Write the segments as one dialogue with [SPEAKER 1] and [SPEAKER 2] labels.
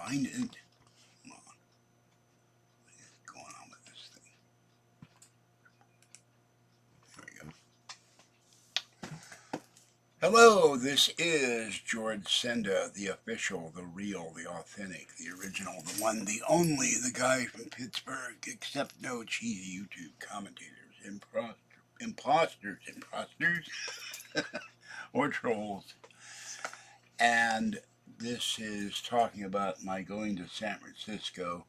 [SPEAKER 1] find it. Come on. What is going on with this thing? There we go. Hello, this is George Senda, the official, the real, the authentic, the original, the one, the only, the guy from Pittsburgh, except no cheesy YouTube commentators, imposters, or trolls. And this is talking about my going to San Francisco.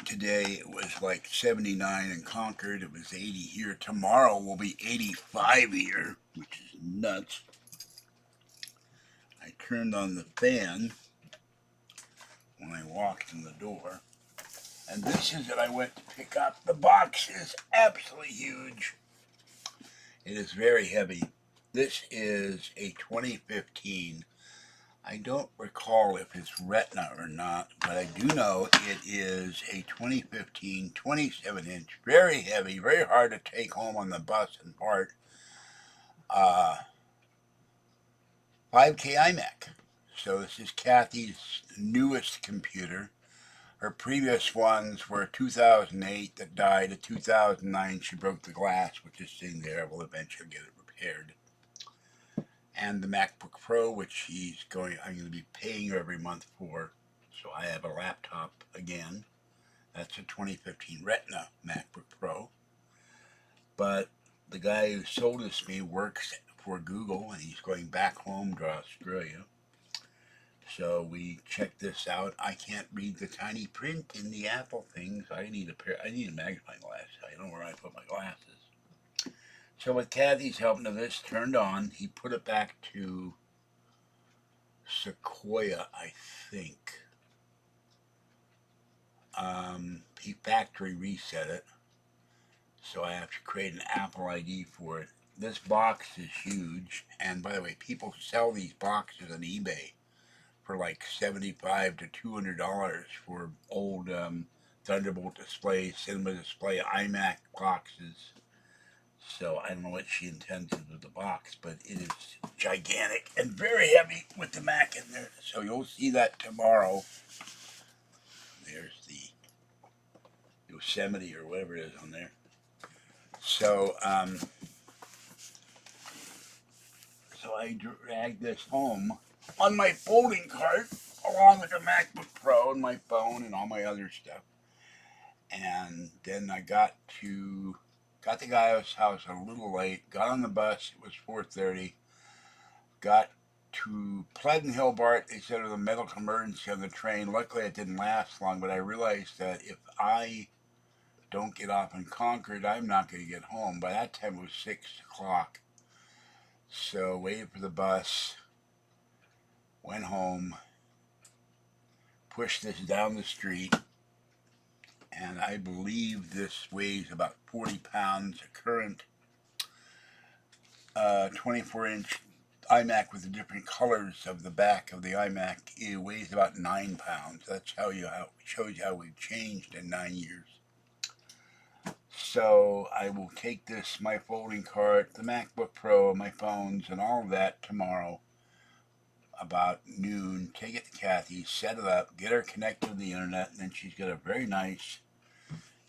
[SPEAKER 1] Today it was like 79 in Concord. It was 80 here. Tomorrow will be 85 here, which is nuts. I turned on the fan when I walked in the door. And this is that I went to pick up. The box is absolutely huge. It is very heavy. This is a 2015. I don't recall if it's Retina or not, but I do know it is a 2015 27-inch, very heavy, very hard to take home on the bus and part, 5K Imac. So this is Kathy's newest computer. Her previous ones were 2008 that died. In 2009 she broke the glass, which is sitting there. We'll eventually get it repaired. And the MacBook Pro, which I'm going to be paying her every month for. So I have a laptop again. That's a 2015 Retina MacBook Pro. But the guy who sold this to me works for Google, and he's going back home to Australia. So we checked this out. I can't read the tiny print in the Apple things. I need a magnifying glass. I don't know where I put my glasses. So with Kathy's help, now this turned on. He put it back to Sequoia, I think. He factory reset it. So I have to create an Apple ID for it. This box is huge. And by the way, people sell these boxes on eBay for like $75 to $200 for old Thunderbolt display, Cinema display, iMac boxes. So I don't know what she intends to do with the box, but it is gigantic and very heavy with the Mac in there. So you'll see that tomorrow. There's the Yosemite or whatever it is on there. So, so I dragged this home on my folding cart along with the MacBook Pro and my phone and all my other stuff. And then I got the guy's house a little late, got on the bus, it was 4:30, got to Pleasant Hill BART. They said it was a medical emergency on the train. Luckily it didn't last long, but I realized that if I don't get off in Concord, I'm not going to get home. By that time it was 6 o'clock. So waited for the bus, went home, pushed this down the street, and I believe this weighs about 40 pounds. A current 24-inch iMac with the different colors of the back of the iMac, it weighs about 9 pounds. That's how it shows you how we've changed in 9 years. So I will take this, my folding cart, the MacBook Pro, my phones, and all of that tomorrow about noon, take it to Kathy, set it up, get her connected to the internet, and then she's got a very nice,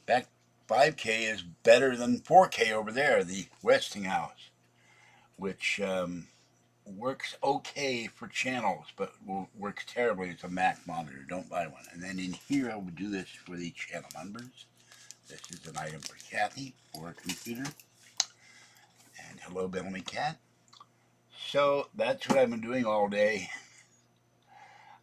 [SPEAKER 1] back 5K is better than 4K over there, the Westinghouse, which works okay for channels, but works terribly as a Mac monitor. Don't buy one. And then in here, I will do this for the channel numbers. This is an item for Kathy for a computer. And hello, Bellamy Cat. So that's what I've been doing all day.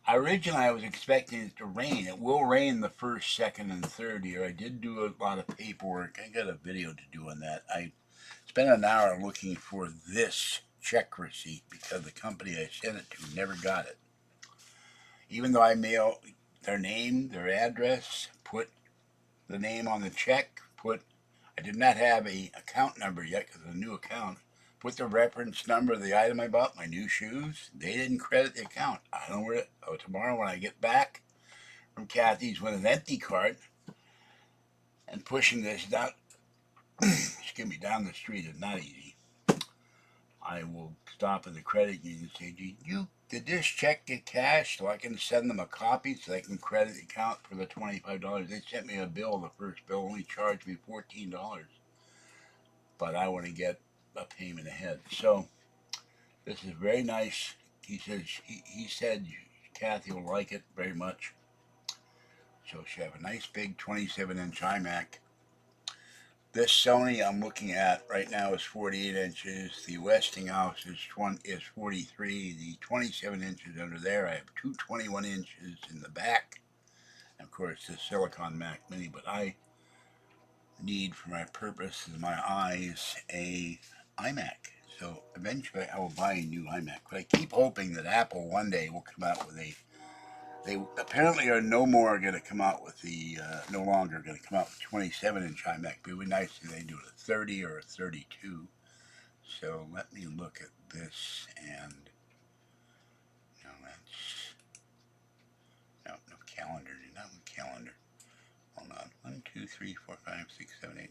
[SPEAKER 1] Originally, I was expecting it to rain. It will rain the first, second, and third year. I did do a lot of paperwork. I got a video to do on that. I spent an hour looking for this check receipt because the company I sent it to never got it. Even though I mailed their name, their address, put the name on the check, I did not have a account number yet because it's a new account. Put the reference number of the item I bought, my new shoes. They didn't credit the account. I don't know where tomorrow when I get back from Kathy's with an empty cart and pushing this down, excuse me, down the street is not easy. I will stop at the credit union and say, did this check get cashed so I can send them a copy so they can credit the account for the $25? They sent me a bill. The first bill only charged me $14, but I want to get a payment ahead. So this is very nice. He said Kathy will like it very much. So she have a nice big 27-inch iMac. This Sony I'm looking at right now is 48 inches. The Westinghouse is 43. The 27 inches under there, I have two 21 inches in the back. And of course, the Silicon Mac Mini. But I need, for my purpose and my eyes, a iMac. So eventually I will buy a new iMac. But I keep hoping that Apple one day will come out with they apparently are no longer going to come out with 27-inch iMac. But it would be nice if they do a 30 or a 32. So let me look at this, and no, no calendar. Not calendar. Hold on. 1, 2, 3, 4, 5, 6, 7, 8.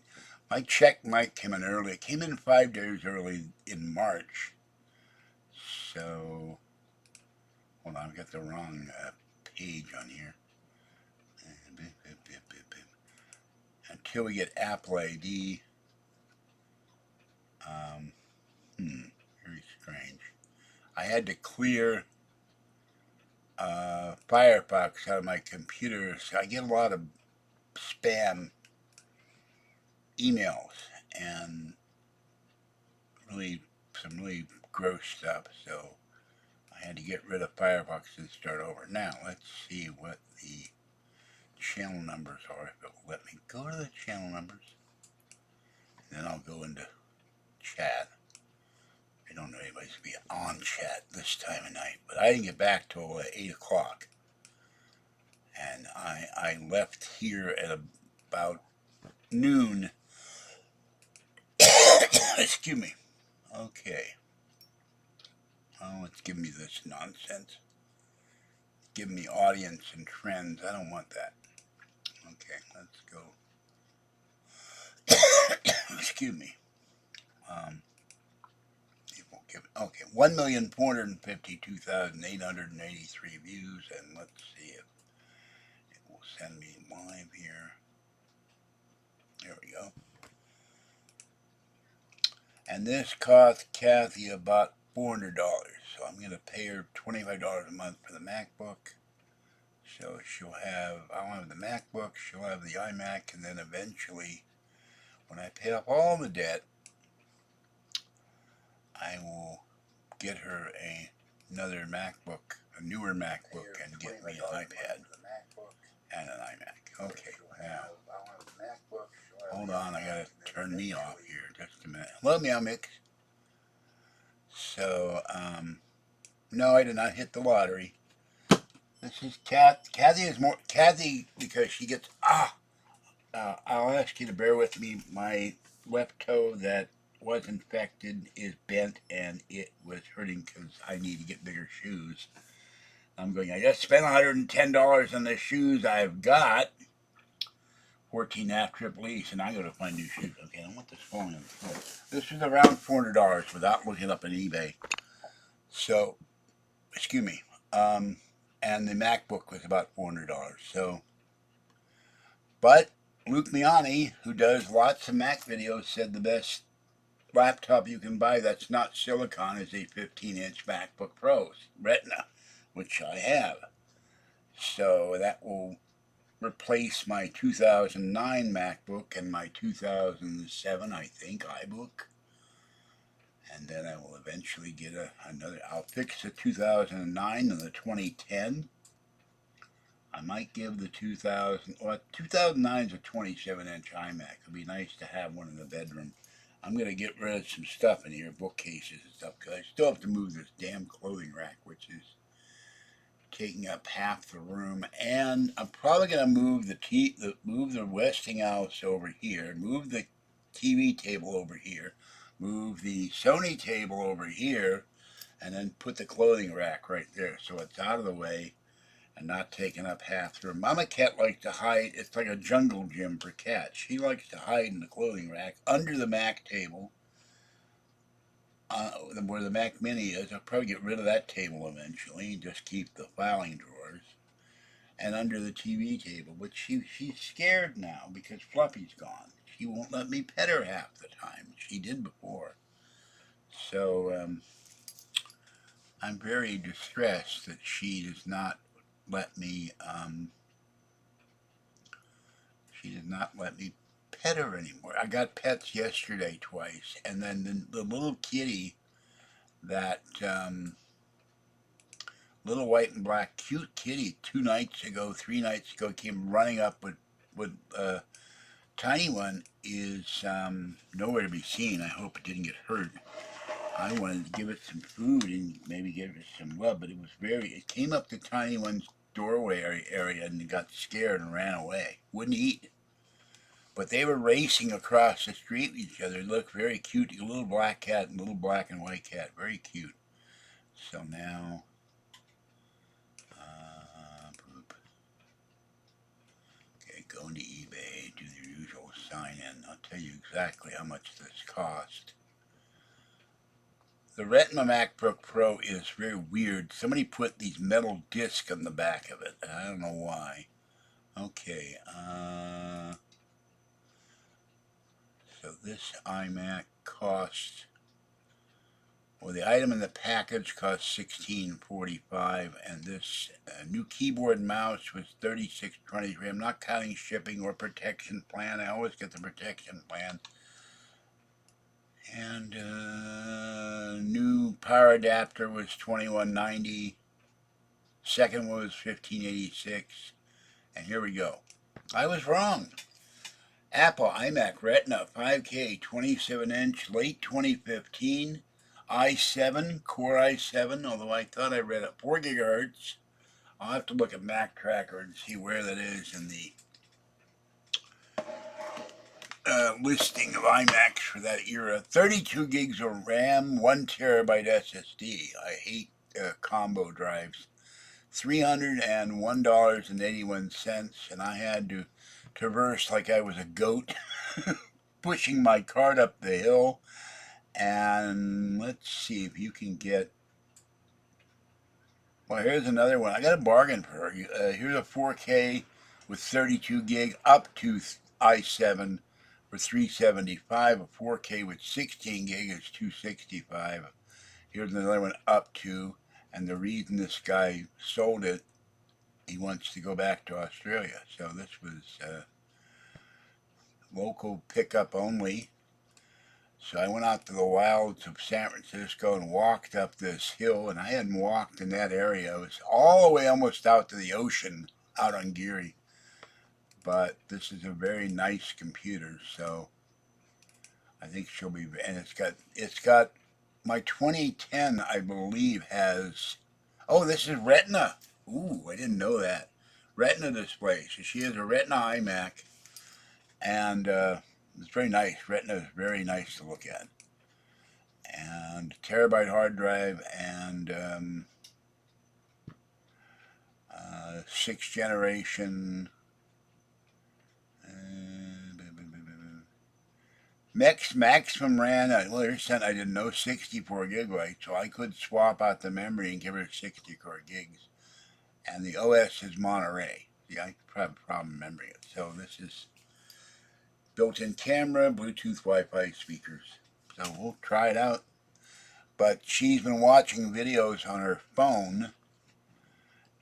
[SPEAKER 1] My check might come in early. It came in 5 days early in March. So hold on, I've got the wrong page on here. Until we get Apple ID. Very strange. I had to clear Firefox out of my computer, so I get a lot of spam emails and some really gross stuff. So I had to get rid of Firefox and start over. Now let's see what the channel numbers are. If it will let me go to the channel numbers, and then I'll go into chat. I don't know anybody's going to be on chat this time of night, but I didn't get back till 8 o'clock. And I left here at about noon. Excuse me. Okay. Oh, it's giving me this nonsense. Give me audience and trends. I don't want that. Okay, let's go. Excuse me. Okay, 1,452,883 views, and let's see if it will send me live here. There we go. And this cost Kathy about $400, so I'm going to pay her $25 a month for the MacBook. So I'll have the MacBook, she'll have the iMac, and then eventually, when I pay off all the debt, I will get her another MacBook, a newer MacBook, and get me an iPad and an iMac. Okay, now, hold on, I gotta turn me off here just a minute. Hello, Meow Mix. So, no, I did not hit the lottery. This is Kathy, because she gets, I'll ask you to bear with me. My left toe that was infected is bent, and it was hurting because I need to get bigger shoes. I just spent $110 on the shoes I've got. 14 half triple E's, and I gotta find new shoes. Okay, I want this falling on the floor. This was around $400 without looking up on eBay. So, excuse me. And the MacBook was about $400. So, but Luke Miani, who does lots of Mac videos, said the best laptop you can buy that's not silicon is a 15-inch MacBook Pro Retina, which I have. So that will replace my 2009 MacBook and my 2007, I think, iBook. And then I will eventually get another. I'll fix the 2009 and the 2010. I might give the 2009 is a 27-inch iMac. It'd be nice to have one in the bedroom. I'm going to get rid of some stuff in here, bookcases and stuff, because I still have to move this damn clothing rack, which is taking up half the room. And I'm probably going to move the Westinghouse over here, move the TV table over here, move the Sony table over here, and then put the clothing rack right there, so it's out of the way and not taking up half the room. Mama Cat likes to hide. It's like a jungle gym for cats. She likes to hide in the clothing rack under the Mac table. where the Mac Mini is. I'll probably get rid of that table eventually and just keep the filing drawers and under the TV table. But she's scared now because Fluffy's gone. She won't let me pet her half the time. She did before. So I'm very distressed that she does not let me. She did not let me pet her anymore. I got pets yesterday twice, and then the little kitty that little white and black cute kitty 2 nights ago, 3 nights ago came running up with tiny one is nowhere to be seen. I hope it didn't get hurt. I wanted to give it some food and maybe give it some love, but it came up to tiny one's doorway area and got scared and ran away. Wouldn't eat. But they were racing across the street with each other. It looked very cute. A little black cat and a little black and white cat. Very cute. So now, okay, go into eBay, do the usual sign in. I'll tell you exactly how much this cost. The Retina MacBook Pro is very weird. Somebody put these metal discs on the back of it. I don't know why. Okay, so this iMac costs, well, the item in the package cost $16.45, and this new keyboard and mouse was $36.23. I'm not counting shipping or protection plan. I always get the protection plan. And new power adapter was $21.90. Second one was $15.86. And here we go. I was wrong. Apple iMac Retina 5K 27-inch, late 2015, i7, Core i7, although I thought I read it 4 gigahertz. I'll have to look at Mac Tracker and see where that is in the listing of iMacs for that era. 32 gigs of RAM, 1 terabyte SSD. I hate combo drives. $301.81, and I had to traverse like I was a goat, pushing my cart up the hill. And let's see if you can get. Well, here's another one. I got a bargain for you. Here's a 4K with 32 gig up to i7 for $375. A 4K with 16 gig is $265. Here's another one up to. And the reason this guy sold it, he wants to go back to Australia. So this was local pickup only. So I went out to the wilds of San Francisco and walked up this hill, and I hadn't walked in that area. It was all the way almost out to the ocean out on Geary. But this is a very nice computer, so I think she'll be, and it's got my 2010, I believe, has, oh, this is Retina. Ooh, I didn't know that. Retina display. So she has a Retina iMac, and it's very nice. Retina is very nice to look at. And terabyte hard drive and 6th generation. Maximum RAM, well, here's something I didn't know, 64 gigabytes, so I could swap out the memory and give her 64 gigs. And the OS is Monterey. See, I have a problem remembering it. So this is built-in camera, Bluetooth, Wi-Fi speakers. So we'll try it out. But she's been watching videos on her phone,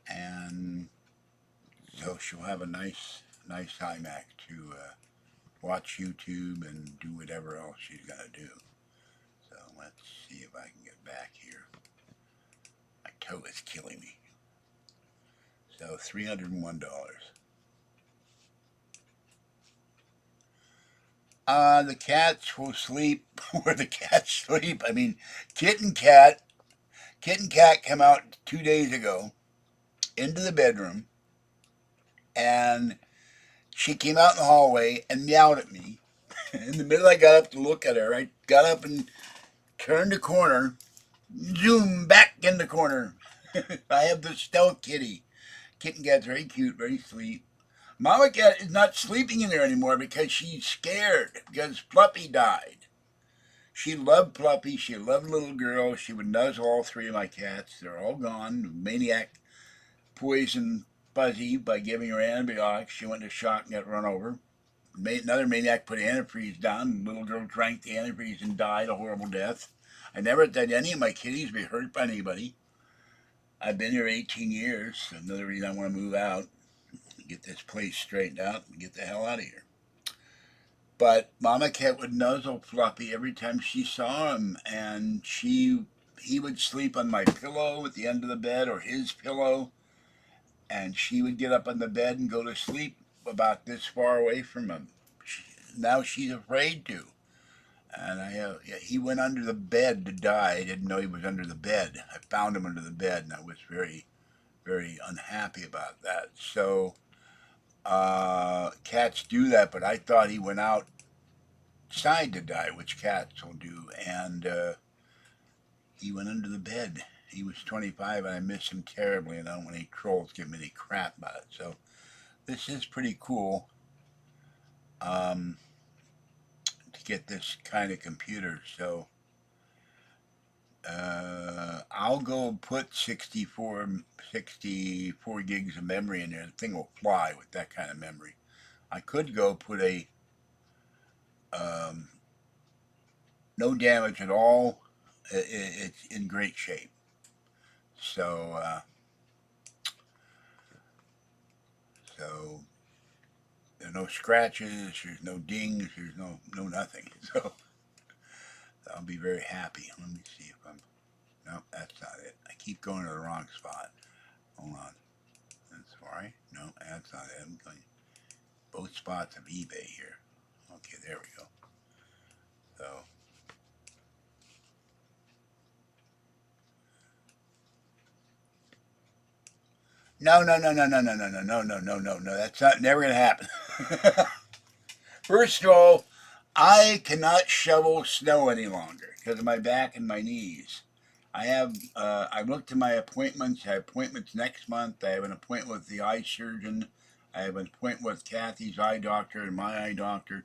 [SPEAKER 1] and so she'll have a nice iMac to watch YouTube and do whatever else she's going to do. So let's see if I can get back here. My toe is killing me. So $301. The cats will sleep where the cats sleep. I mean, Kitten Cat came out 2 days ago into the bedroom, and she came out in the hallway and meowed at me. In the middle, I got up to look at her. I got up and turned the corner, zoom back in the corner. I have the stealth kitty. Kitten Cat's very cute, very sweet. Mama Cat is not sleeping in there anymore because she's scared because Fluffy died. She loved Fluffy. She loved Little Girl. She would nuzzle all three of my cats. They're all gone. Maniac poisoned Fuzzy by giving her antibiotics. She went into shock and got run over. Another maniac put antifreeze down. Little girl drank the antifreeze and died a horrible death. I never had any of my kitties be hurt by anybody. I've been here 18 years. Another reason I want to move out, get this place straightened out, and get the hell out of here. But Mama Cat would nuzzle Fluffy every time she saw him, and he would sleep on my pillow at the end of the bed or his pillow, and she would get up on the bed and go to sleep about this far away from him. Now she's afraid to. And he went under the bed to die. I didn't know he was under the bed. I found him under the bed, and I was very, very unhappy about that. So cats do that, but I thought he went outside to die, which cats will do, and he went under the bed. He was 25, and I miss him terribly, and I don't want any trolls give me any crap about it. So this is pretty cool to get this kind of computer. So I'll go put 64 gigs of memory in there. The thing will fly with that kind of memory. I could go put a no damage at all. It's in great shape. So there's no scratches, there's no dings, there's no nothing. So I'll be very happy. Let me see if I'm. No, that's not it. I keep going to the wrong spot. Hold on. That's sorry. No, that's not it. I'm going both spots of eBay here. Okay, there we go. So no. That's never gonna happen. First of all, I cannot shovel snow any longer because of my back and my knees. I looked at my appointments. I have appointments next month. I have an appointment with the eye surgeon. I have an appointment with Kathy's eye doctor and my eye doctor.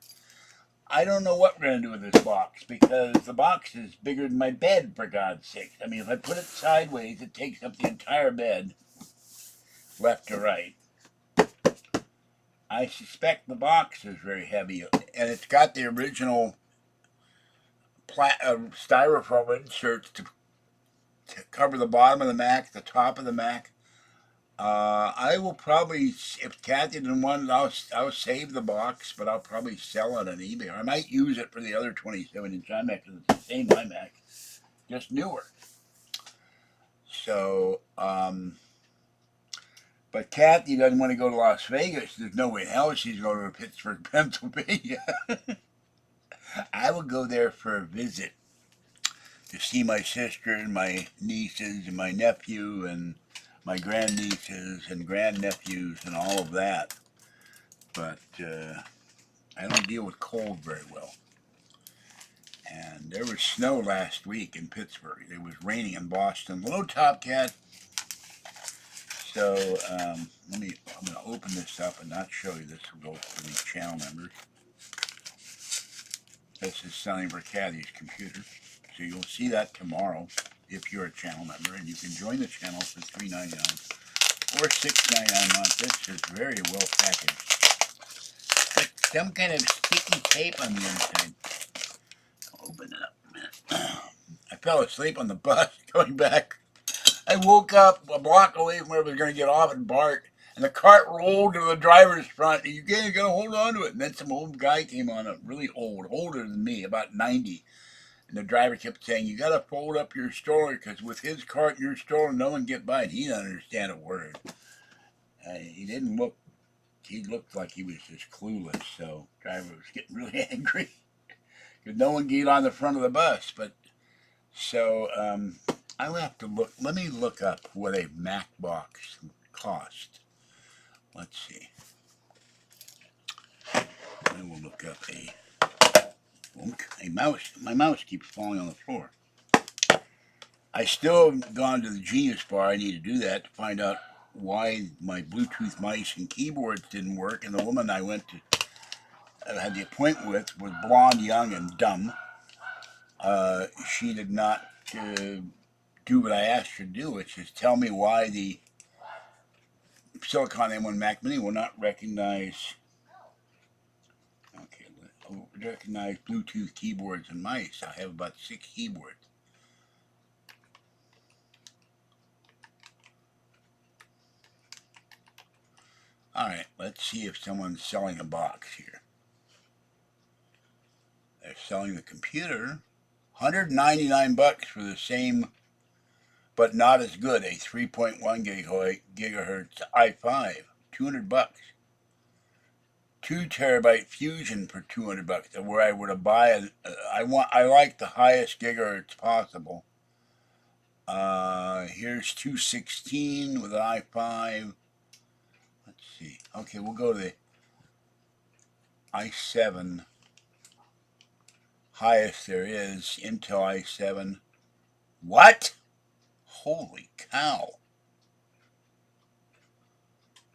[SPEAKER 1] I don't know what we're going to do with this box because the box is bigger than my bed, for God's sake. I mean, if I put it sideways, it takes up the entire bed, left to right. I suspect the box is very heavy, and it's got the original styrofoam inserts to cover the bottom of the Mac, the top of the Mac. I will probably, if Kathy didn't want it, I'll save the box, but I'll probably sell it on eBay. I might use it for the other 27-inch iMac because it's the same iMac, just newer. So, but Kathy doesn't want to go to Las Vegas. There's no way in hell she's going to Pittsburgh, Pennsylvania. I will go there for a visit to see my sister and my nieces and my nephew and my grandnieces and grandnephews and all of that. But I don't deal with cold very well. And there was snow last week in Pittsburgh. It was raining in Boston. Hello, Top Cat. So I'm going to open this up and not show you this. Will go for the channel members. This is selling for Kathy's computer. So you'll see that tomorrow if you're a channel member, and you can join the channel for $3.99 or $6.99 a month. This is very well packaged. But some kind of sticky tape on the inside. I'll open it up a minute. I fell asleep on the bus going back. I woke up a block away from where I was going to get off and BART, and the cart rolled to the driver's front. And you got to hold on to it. And then some old guy came on, really old, older than me, about 90. And the driver kept saying, you got to fold up your stroller because with his cart and your stroller, no one can get by. And he didn't understand a word. He looked like he was just clueless. So the driver was getting really angry because no one could get on the front of the bus. But so I'll have to look. Let me look up what a Mac box cost. Let's see. I will look up a mouse. My mouse keeps falling on the floor. I still have gone to the Genius Bar. I need to do that to find out why my Bluetooth mice and keyboards didn't work. And the woman I had the appointment with was blonde, young, and dumb. She did not do what I asked her to do, which is tell me why the Silicon M1 Mac Mini will not recognize. Okay, recognize Bluetooth keyboards and mice. I have about 6 keyboards. Alright, let's see if someone's selling a box here. They're selling the computer. $199 for the same, but not as good, a 3.1 gigahertz i5. $200. 2 terabyte Fusion for $200. Where I would have buy it, I like the highest gigahertz possible. Here's 216 with an i5. Let's see. Okay, we'll go to the i7. Highest there is, Intel i7. What? Holy cow.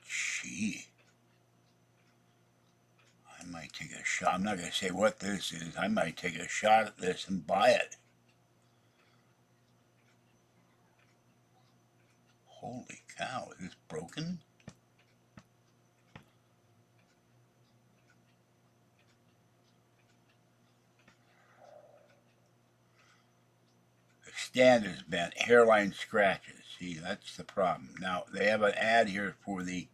[SPEAKER 1] Gee. I might take a shot. I'm not going to say what this is. I might take a shot at this and buy it. Holy cow. Is this broken? The stand is bent. Hairline scratches. See, that's the problem. Now, they have an ad here for the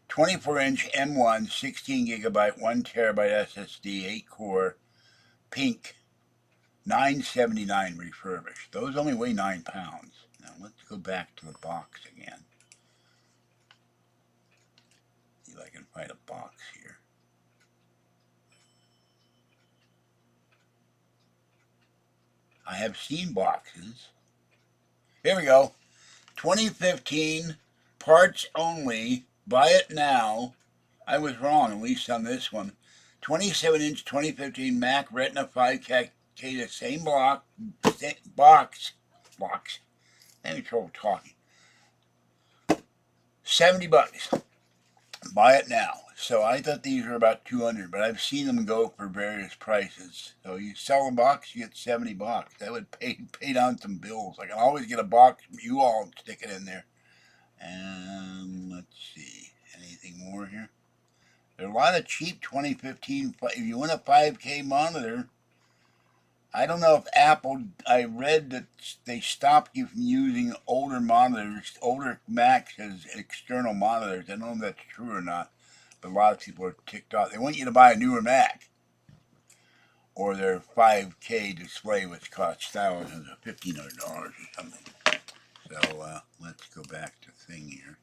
[SPEAKER 1] 24-inch M1, 16 gigabyte, 1 terabyte SSD, 8 core, pink, $9.79 refurbished. Those only weigh 9 pounds. Now let's go back to the box again. See if I can find a box here. I have seen boxes. Here we go. 2015, parts only. Buy it now. I was wrong, at least on this one. 27-inch 2015 Mac Retina 5K, the same box. I have trouble talking. $70. Buy it now. So I thought these were about 200, but I've seen them go for various prices. So you sell a box, you get $70. That would pay down some bills. I can always get a box from you all and stick it in there. And let's see, anything more here? There are a lot of cheap 2015. If you want a 5K monitor, I don't know if Apple, I read that they stopped you from using older monitors, older Macs as external monitors. I don't know if that's true or not, but a lot of people are ticked off. They want you to buy a newer Mac or their 5K display, which costs thousands of $1,500 or something. So let's go back to thing here.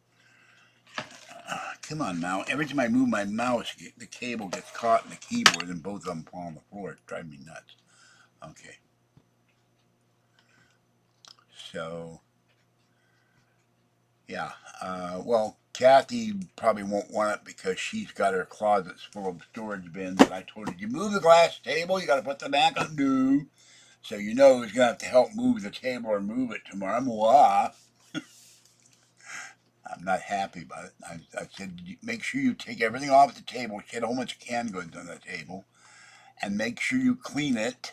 [SPEAKER 1] Come on, mouse. Every time I move my mouse, the cable gets caught in the keyboard and both of them fall on the floor. It drives me nuts. Okay. So, yeah. Well, Kathy probably won't want it because she's got her closets full of storage bins. And I told her, you move the glass table, you got to put the Mac on new. So you know who's going to have to help move the table or move it tomorrow. I'm not happy about it. I said, make sure you take everything off the table. She had a whole bunch of canned goods on the table. And make sure you clean it.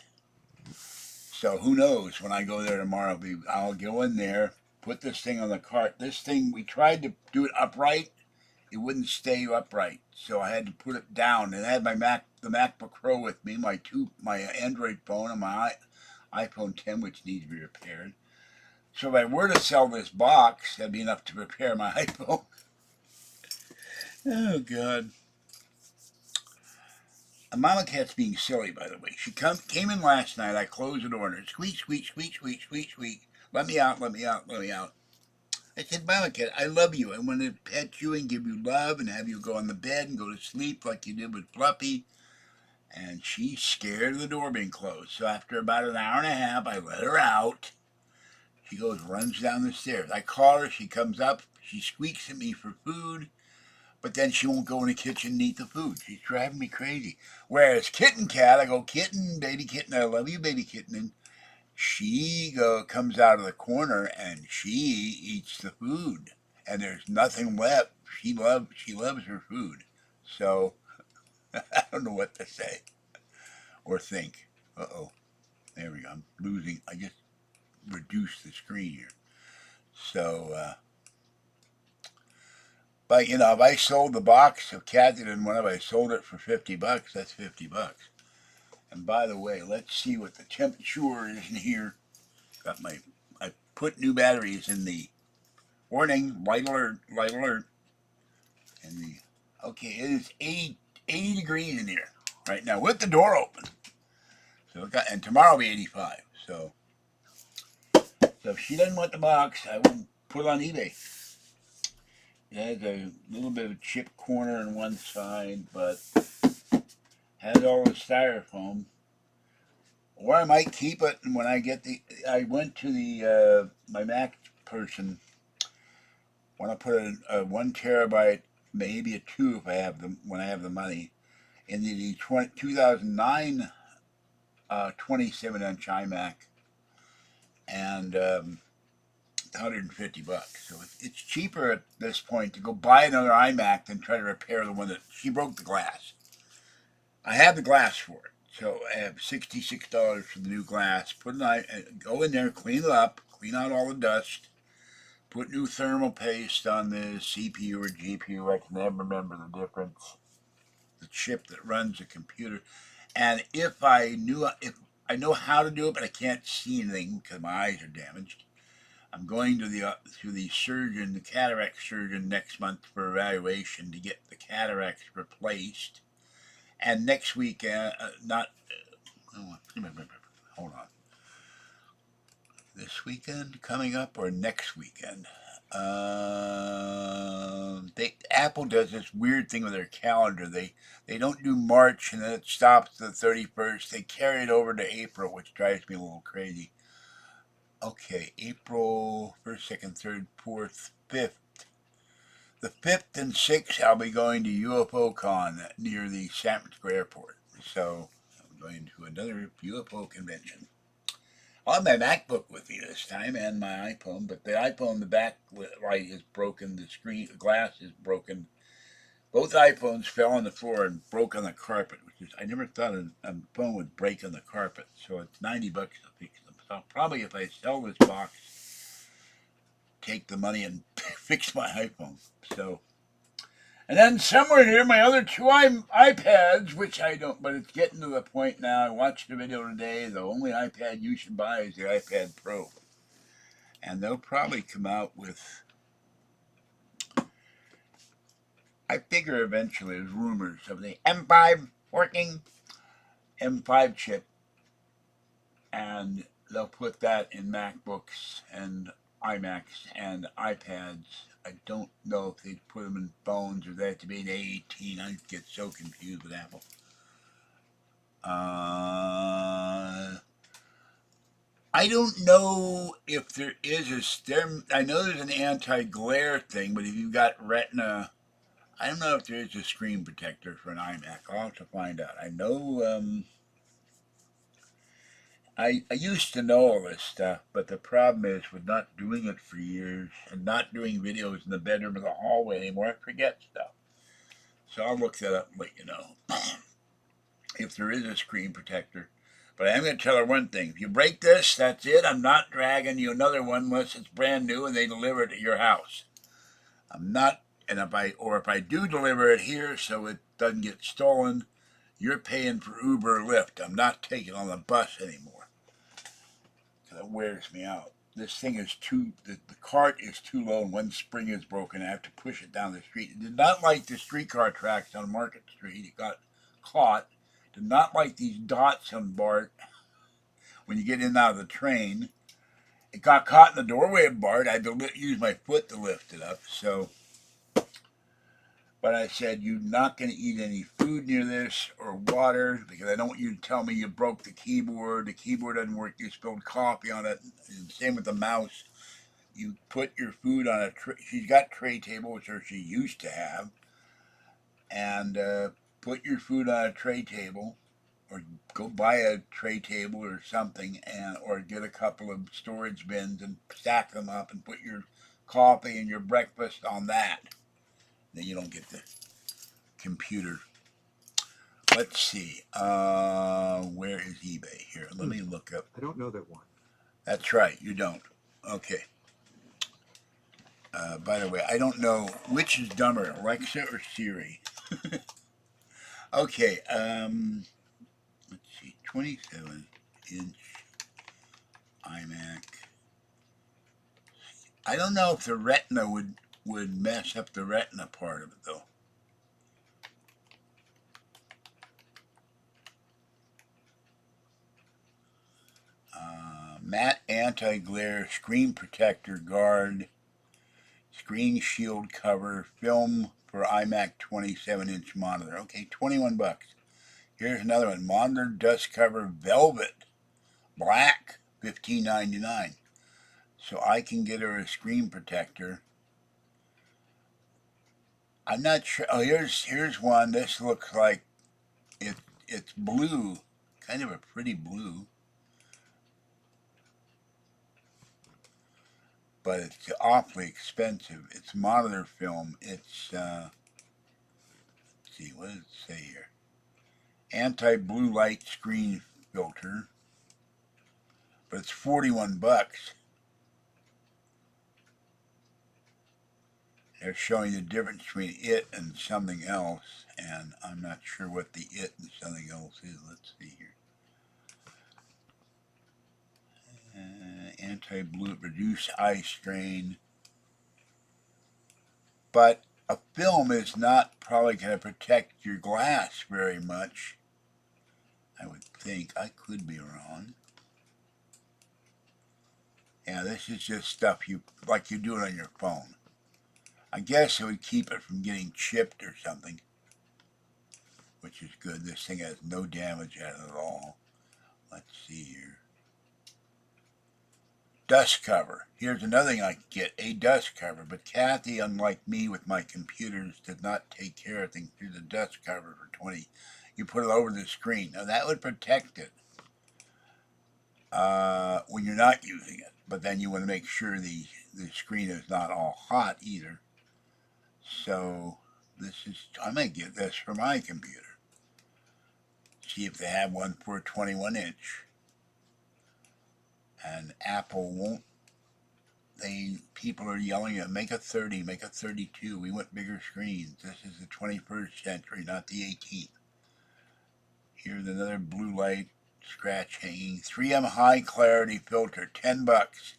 [SPEAKER 1] So who knows, when I go there tomorrow, I'll go in there, put this thing on the cart. This thing, we tried to do it upright. It wouldn't stay upright. So I had to put it down. And I had the MacBook Pro with me, my Android phone and my iPhone 10, which needs to be repaired. So if I were to sell this box, that'd be enough to repair my iPhone. Oh, God. Mama Cat's being silly, by the way. She came in last night. I closed the door and squeak, squeak, squeak, squeak, squeak, squeak. Let me out, let me out, let me out. I said, Mama Cat, I love you. I want to pet you and give you love and have you go on the bed and go to sleep like you did with Fluffy. And she's scared of the door being closed. So after about an hour and a half, I let her out. She runs down the stairs. I call her. She comes up. She squeaks at me for food. But then she won't go in the kitchen and eat the food. She's driving me crazy. Whereas Kitten Cat, I go, Kitten, baby kitten, I love you, baby kitten. And she comes out of the corner and she eats the food. And there's nothing left. She loves her food. So I don't know what to say or think. Uh-oh. There we go. I'm losing. I just reduced the screen here. So, but you know, if I sold the box, if Kathy didn't want it, if I sold it for $50, that's $50. And by the way, let's see what the temperature is in here. I put new batteries in the warning, light alert, and okay, it is 80 degrees in here right now with the door open. So and tomorrow will be 85. So if she doesn't want the box, I will put it on eBay. It has a little bit of a chipped corner on one side, but has all the styrofoam. Or I might keep it, and when I get I went to the my Mac person. When I put a 1 terabyte, maybe a 2 if I have when I have the money, in the 2009 27-inch iMac, and $150. So it's cheaper at this point to go buy another iMac than try to repair the one that she broke the glass. I have the glass for it, so I have $66 for the new glass. Go in there, clean it up, clean out all the dust, put new thermal paste on the CPU or GPU. I can never remember the difference. The chip that runs the computer, and if I know how to do it, but I can't see anything because my eyes are damaged. I'm going to the surgeon, the cataract surgeon, next month for evaluation to get the cataracts replaced. And next week, hold on. This weekend coming up or next weekend? Apple does this weird thing with their calendar. They don't do March and then it stops the 31st. They carry it over to April, which drives me a little crazy. Okay, April 1st, 2nd, 3rd, 4th, 5th. The 5th and 6th, I'll be going to UFO Con near the San Francisco airport. So I'm going to another UFO convention. I'll have my MacBook with me this time and my iPhone, but the iPhone, the backlight is broken, the glass is broken. Both iPhones fell on the floor and broke on the carpet, which is, I never thought a phone would break on the carpet, so it's $90 to fix them. So probably if I sell this box, take the money and fix my iPhone. So, and then somewhere here, my other two iPads, which I don't, but it's getting to the point now. I watched a video today. The only iPad you should buy is the iPad Pro. And they'll probably come out with, I figure eventually, there's rumors of the M5 working, M5 chip. And they'll put that in MacBooks and iMacs and iPads. I don't know if they'd put them in phones or they have to be an A18. I get so confused with Apple. I don't know if there is I know there's an anti-glare thing, but if you've got Retina, I don't know if there is a screen protector for an iMac. I'll have to find out. I know, I used to know all this stuff, but the problem is with not doing it for years and not doing videos in the bedroom or the hallway anymore, I forget stuff. So I'll look that up and let you know if there is a screen protector. But I am going to tell her one thing. If you break this, that's it. I'm not dragging you another one unless it's brand new and they deliver it to your house. I'm not, and if I do deliver it here so it doesn't get stolen, you're paying for Uber or Lyft. I'm not taking on the bus anymore. That wears me out. This thing is the cart is too low and one spring is broken. I have to push it down the street. It did not like the streetcar tracks on Market Street. It got caught. Did not like these dots on BART when you get in and out of the train. It got caught in the doorway of BART. I had to use my foot to lift it up. So, but I said, you're not going to eat any food near this or water because I don't want you to tell me you broke the keyboard. The keyboard doesn't work. You spilled coffee on it. And same with the mouse. You put your food on a tray. She's got tray table, which she used to have. And put your food on a tray table or go buy a tray table or something or get a couple of storage bins and stack them up and put your coffee and your breakfast on that. Then you don't get the computer. Let's see. Where is eBay? Here, let me look up.
[SPEAKER 2] I don't know that one.
[SPEAKER 1] That's right, you don't. Okay. By the way, I don't know which is dumber, Alexa or Siri. Okay. Let's see. 27-inch iMac. I don't know if the Retina would mess up the Retina part of it though. Matte anti-glare screen protector guard, screen shield cover, film for iMac 27-inch monitor. Okay, 21 bucks. Here's another one. Monitor dust cover velvet, black, $15.99. So I can get her a screen protector. I'm not sure. Oh, here's one. This looks like it's blue, kind of a pretty blue, but it's awfully expensive. It's monitor film. It's let's see, what does it say here? Anti-blue light screen filter, but it's 41 bucks. They're showing the difference between it and something else, and I'm not sure what the it and something else is. Let's see here. Anti-blue, reduce eye strain. But a film is not probably going to protect your glass very much. I would think. I could be wrong. Yeah, this is just stuff like you do it on your phone. I guess it would keep it from getting chipped or something, which is good. This thing has no damage at it at all. Let's see here. Dust cover. Here's another thing I could get, a dust cover. But Kathy, unlike me with my computers, did not take care of things. Here's a dust cover for 20. You put it over the screen. Now that would protect it when you're not using it. But then you want to make sure the screen is not all hot either. So I might get this for my computer. See if they have one for a 21-inch. And Apple won't. People are yelling at make a 30, make a 32. We want bigger screens. This is the 21st century, not the 18th. Here's another blue light scratch hanging. 3M high clarity filter, 10 bucks.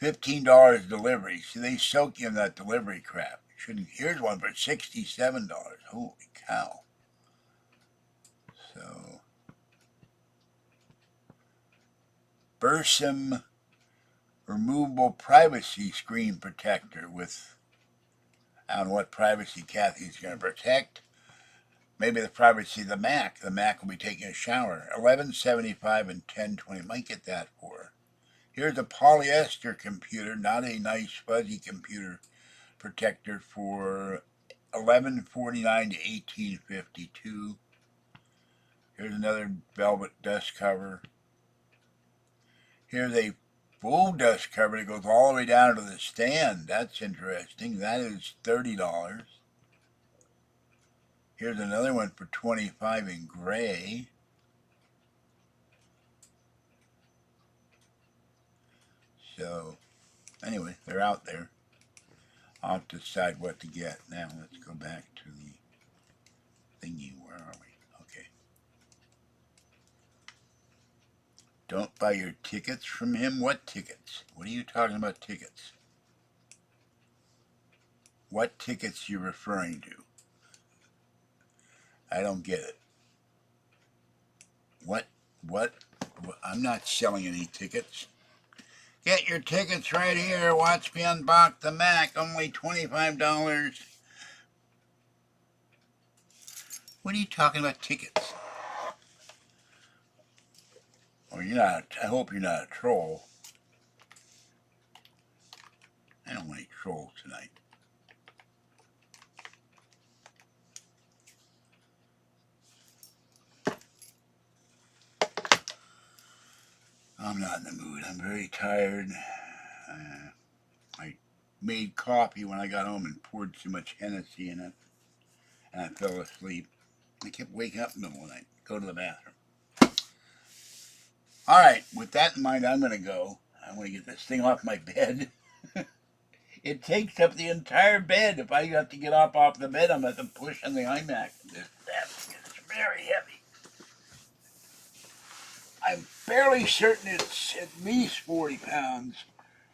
[SPEAKER 1] $15 delivery. See, they soak you in that delivery crap. Here's one for $67. Holy cow. So, Bursum removable privacy screen protector with, I don't know what privacy Kathy's going to protect. Maybe the privacy of the Mac. The Mac will be taking a shower. $11.75 and $10.20. Might get that for her. Here's a polyester computer, not a nice fuzzy computer protector, for $11.49 to $18.52. Here's another velvet dust cover. Here's a full dust cover that goes all the way down to the stand. That's interesting. That is $30. Here's another one for $25 in gray. So, anyway, they're out there. I'll have to decide what to get. Now, let's go back to the thingy. Where are we? Okay. Don't buy your tickets from him? What tickets? What are you talking about tickets? What tickets you referring to? I don't get it. What? I'm not selling any tickets. Get your tickets right here. Watch me unbox the Mac. Only $25. What are you talking about tickets? Well, you're not. I hope you're not a troll. I don't want any trolls tonight. I'm not in the mood. I'm very tired. I made coffee when I got home and poured too much Hennessy in it, and I fell asleep. I kept waking up in the middle of the night, go to the bathroom. All right, with that in mind, I'm going to go. I'm going to get this thing off my bed. It takes up the entire bed. If I have to get up off the bed, I'm going to have to push on the iMac. It's very heavy. I'm fairly certain it's at least 40 pounds.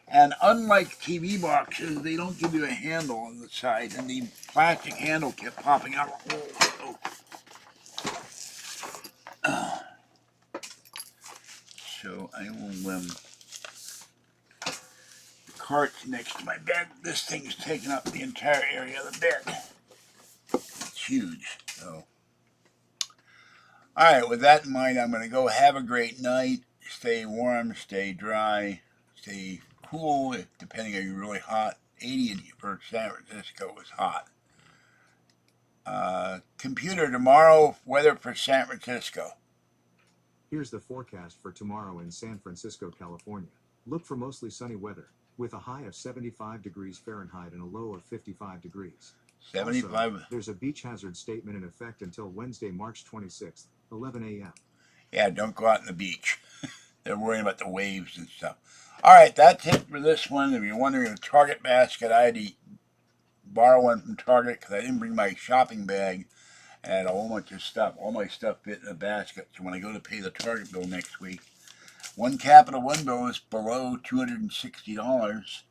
[SPEAKER 1] And unlike TV boxes, they don't give you a handle on the side, and the plastic handle kept popping out. So I will, the cart's next to my bed. This thing's taking up the entire area of the bed. It's huge. So, all right, with that in mind, I'm going to go have a great night. Stay warm, stay dry, stay cool, depending on you're really hot. 80 for San Francisco was hot. Computer tomorrow, weather for San Francisco.
[SPEAKER 2] Here's the forecast for tomorrow in San Francisco, California. Look for mostly sunny weather, with a high of 75 degrees Fahrenheit and a low of 55 degrees.
[SPEAKER 1] 75.
[SPEAKER 2] Also, there's a beach hazard statement in effect until Wednesday, March 26th, 11 a.m.
[SPEAKER 1] Yeah, don't go out on the beach. They're worrying about the waves and stuff. All right, that's it for this one. If you're wondering a Target basket, I had to borrow one from Target because I didn't bring my shopping bag. I had a whole bunch of stuff. All my stuff fit in a basket. So when I go to pay the Target bill next week, one Capital One bill is below $260.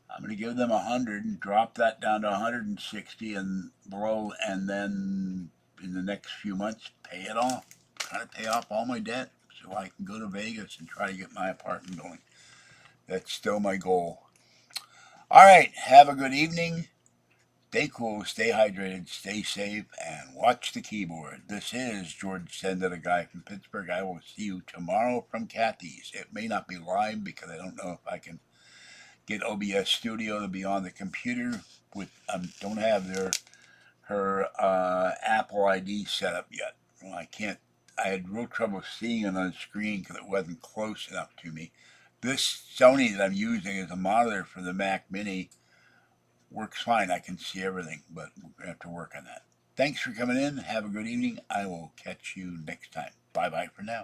[SPEAKER 1] I'm going to give them $100 and drop that down to $160 and below, and then in the next few months pay it off. Try to pay off all my debt so I can go to Vegas and try to get my apartment going. That's still my goal. All right, have a good evening. Stay cool, stay hydrated, stay safe, and watch the keyboard. This is George Senda, a guy from Pittsburgh. I will see you tomorrow from Kathy's. It may not be live because I don't know if I can get OBS Studio to be on the computer. Don't have her Apple ID set up yet. Well, I can't. I had real trouble seeing it on screen because it wasn't close enough to me. This Sony that I'm using as a monitor for the Mac Mini works fine. I can see everything, but we're going to have to work on that. Thanks for coming in. Have a good evening. I will catch you next time. Bye-bye for now.